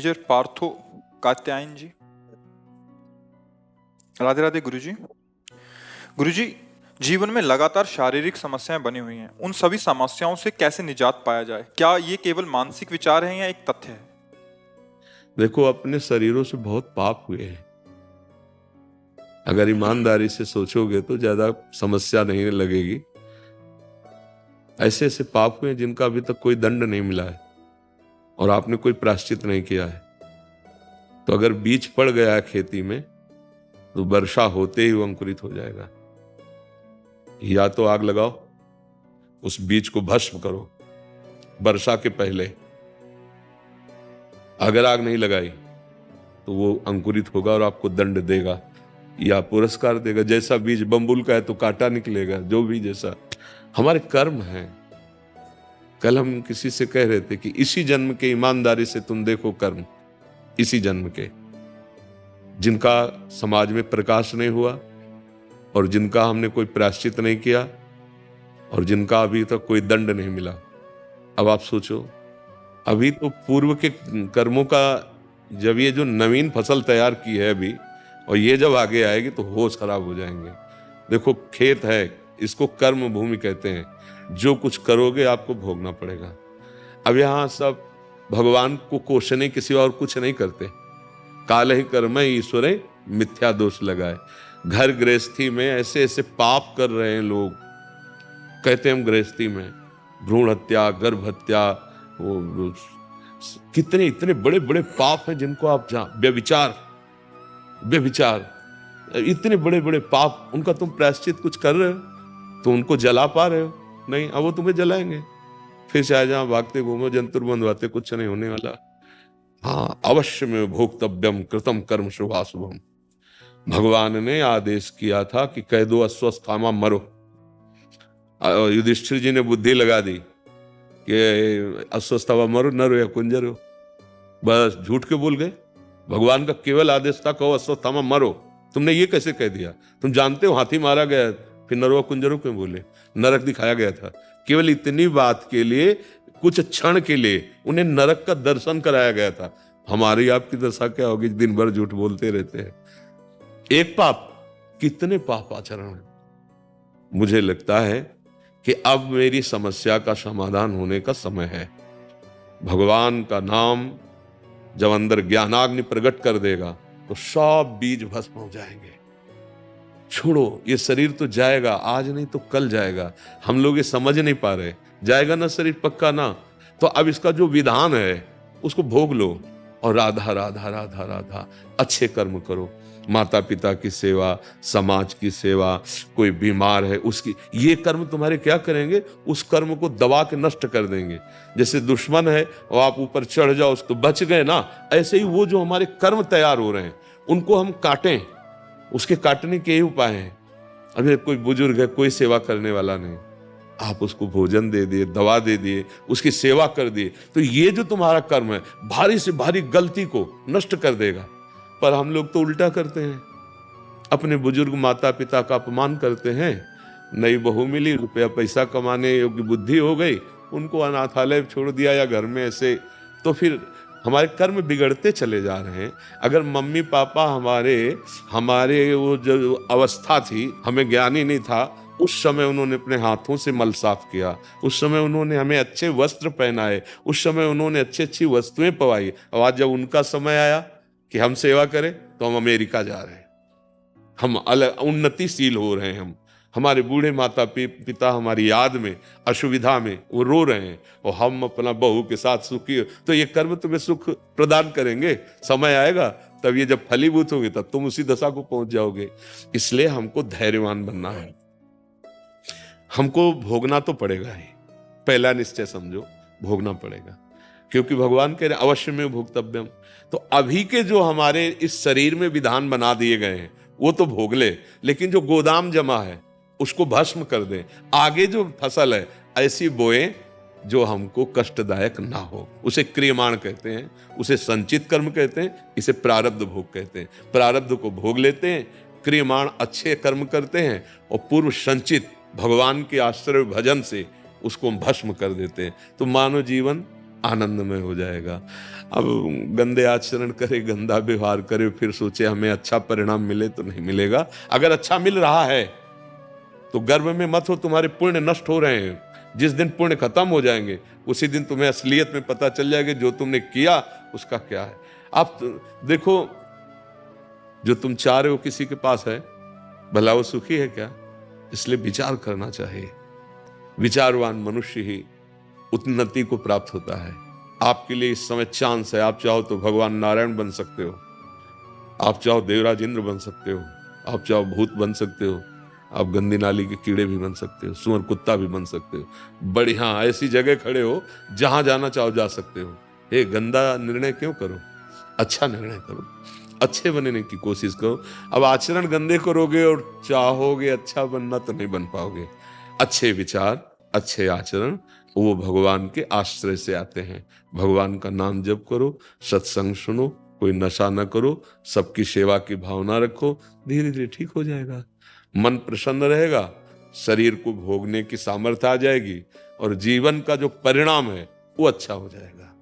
Major Partho Katyayan जी। राधे राधे गुरुजी। गुरुजी, जीवन में लगातार शारीरिक समस्याएं बनी हुई हैं, उन सभी समस्याओं से कैसे निजात पाया जाए? क्या ये केवल मानसिक विचार हैं या एक तथ्य है? देखो, अपने शरीरों से बहुत पाप हुए हैं। अगर ईमानदारी से सोचोगे तो ज्यादा समस्या नहीं लगेगी। ऐसे ऐसे पाप हुए जिनका अभी तक कोई दंड नहीं मिला है और आपने कोई प्रायश्चित नहीं किया है। तो अगर बीज पड़ गया है खेती में तो वर्षा होते ही वो अंकुरित हो जाएगा। या तो आग लगाओ, उस बीज को भस्म करो वर्षा के पहले। अगर आग नहीं लगाई तो वो अंकुरित होगा और आपको दंड देगा या पुरस्कार देगा। जैसा बीज बम्बुल का है तो कांटा निकलेगा, जो भी जैसा हमारे कर्म हैं। कल हम किसी से कह रहे थे कि इसी जन्म के ईमानदारी से तुम देखो कर्म, इसी जन्म के जिनका समाज में प्रकाश नहीं हुआ और जिनका हमने कोई प्रायश्चित नहीं किया और जिनका अभी तक कोई दंड नहीं मिला। अब आप सोचो, अभी तो पूर्व के कर्मों का जब ये जो नवीन फसल तैयार की है अभी, और ये जब आगे आएगी तो होश खराब हो जाएंगे। देखो, खेत है, इसको कर्म भूमि कहते हैं। जो कुछ करोगे आपको भोगना पड़ेगा। अब यहाँ सब भगवान को कोसने के सिवा और कुछ नहीं करते। काल ही कर्म ईश्वर मिथ्या दोष लगाए। घर गृहस्थी में ऐसे ऐसे पाप कर रहे हैं लोग। कहते हैं हम गृहस्थी में भ्रूण हत्या, गर्भ हत्या, वो कितने इतने बड़े बड़े पाप हैं जिनको आप व्यभिचार, इतने बड़े बड़े पाप, उनका तुम प्रायश्चित कुछ कर रहे हो तो उनको जला पा रहे हो? नहीं, अब वो तुम्हें जलाएंगे। फिर चाहे जहां भागते घूमो, जंतुर बंधवाते, कुछ नहीं होने वाला। हाँ, अवश्य में भोक्तव्यम कृतम कर्म शुभाशुभम। भगवान ने आदेश किया था कि कह दो अस्वस्थामा मरो। युधिष्ठिर जी ने बुद्धि लगा दी कि अस्वस्थामा मरो, नरो या कुंजरो। बस झूठ के बोल गए। भगवान का केवल आदेश था कहो अस्वस्थामा मरो। तुमने ये कैसे कह दिया? तुम जानते हो हाथी मारा गया, फिर नरवा कुंजरो क्यों बोले? नरक दिखाया गया था। केवल इतनी बात के लिए, कुछ क्षण के लिए उन्हें नरक का दर्शन कराया गया था। हमारी आपकी दशा क्या होगी? दिन भर झूठ बोलते रहते हैं। एक पाप, कितने पाप आचरण है। मुझे लगता है कि अब मेरी समस्या का समाधान होने का समय है। भगवान का नाम जब अंदर ज्ञानाग्नि प्रकट कर देगा तो सब बीज भस्म हो जाएंगे। छोड़ो, ये शरीर तो जाएगा, आज नहीं तो कल जाएगा। हम लोग ये समझ नहीं पा रहे। जाएगा ना शरीर, पक्का ना। तो अब इसका जो विधान है उसको भोग लो और राधा राधा राधा राधा अच्छे कर्म करो। माता पिता की सेवा, समाज की सेवा, कोई बीमार है उसकी, ये कर्म तुम्हारे क्या करेंगे? उस कर्म को दबा के नष्ट कर देंगे। जैसे दुश्मन है और आप ऊपर चढ़ जाओ उसको बच गए ना, ऐसे ही वो जो हमारे कर्म तैयार हो रहे हैं उनको हम काटें। उसके काटने के ही उपाय हैं। अभी कोई बुजुर्ग है, कोई सेवा करने वाला नहीं, आप उसको भोजन दे दिए, दवा दे दिए, उसकी सेवा कर दिए, तो ये जो तुम्हारा कर्म है भारी से भारी गलती को नष्ट कर देगा। पर हम लोग तो उल्टा करते हैं। अपने बुजुर्ग माता पिता का अपमान करते हैं। नई बहू मिली, रुपया पैसा कमाने योग्य बुद्धि हो गई, उनको अनाथालय छोड़ दिया या घर में ऐसे, तो फिर हमारे कर्म बिगड़ते चले जा रहे हैं। अगर मम्मी पापा हमारे वो जो अवस्था थी, हमें ज्ञान ही नहीं था, उस समय उन्होंने अपने हाथों से मल साफ किया, उस समय उन्होंने हमें अच्छे वस्त्र पहनाए, उस समय उन्होंने अच्छी अच्छी वस्तुएं पवाई। और आज जब उनका समय आया कि हम सेवा करें तो हम अमेरिका जा रहे हैं, हम अलग उन्नतिशील हो रहे हैं। हमारे बूढ़े माता पिता हमारी याद में, असुविधा में वो रो रहे हैं और हम अपना बहू के साथ सुखी। तो ये कर्म तुम्हें सुख प्रदान करेंगे। समय आएगा तब ये जब फलीभूत होंगे तब तुम उसी दशा को पहुंच जाओगे। इसलिए हमको धैर्यवान बनना है। हमको भोगना तो पड़ेगा ही। पहला निश्चय समझो, भोगना पड़ेगा, क्योंकि भगवान कह रहे अवश्य में भोक्तव्यम। तो अभी के जो हमारे इस शरीर में विधान बना दिए गए हैं वो तो भोग ले, लेकिन जो गोदाम जमा है उसको भस्म कर दें। आगे जो फसल है ऐसी बोए जो हमको कष्टदायक ना हो। उसे क्रियमाण कहते हैं, उसे संचित कर्म कहते हैं, इसे प्रारब्ध भोग कहते हैं। प्रारब्ध को भोग लेते हैं, क्रियमाण अच्छे कर्म करते हैं और पूर्व संचित भगवान के आश्रय भजन से उसको हम भस्म कर देते हैं। तो मानव जीवन आनंदमय हो जाएगा। अब गंदे आचरण करे, गंदा व्यवहार करे, फिर सोचे हमें अच्छा परिणाम मिले, तो नहीं मिलेगा। अगर अच्छा मिल रहा है तो गर्व में मत हो, तुम्हारे पुण्य नष्ट हो रहे हैं। जिस दिन पुण्य खत्म हो जाएंगे उसी दिन तुम्हें असलियत में पता चल जाएगा जो तुमने किया उसका क्या है। आप देखो, जो तुम चाह रहे हो किसी के पास है, भला वो सुखी है क्या? इसलिए विचार करना चाहिए। विचारवान मनुष्य ही उन्नति को प्राप्त होता है। आपके लिए इस समय चांस है। आप चाहो तो भगवान नारायण बन सकते हो, आप चाहो देवराज इंद्र बन सकते हो, आप चाहो भूत बन सकते हो, आप गंदी नाली के कीड़े भी बन सकते हो, सुअर कुत्ता भी बन सकते हो। बढ़िया ऐसी जगह खड़े हो जहां जाना चाहो जा सकते हो। ये गंदा निर्णय क्यों करो, अच्छा निर्णय करो, अच्छे बनने की कोशिश करो। अब आचरण गंदे करोगे और चाहोगे अच्छा बनना तो नहीं बन पाओगे। अच्छे विचार, अच्छे आचरण वो भगवान के आश्रय से आते हैं। भगवान का नाम जप करो, सत्संग सुनो, कोई नशा न करो, सबकी सेवा की भावना रखो, धीरे धीरे ठीक हो जाएगा। मन प्रसन्न रहेगा, शरीर को भोगने की सामर्थ्य आ जाएगी और जीवन का जो परिणाम है वो अच्छा हो जाएगा।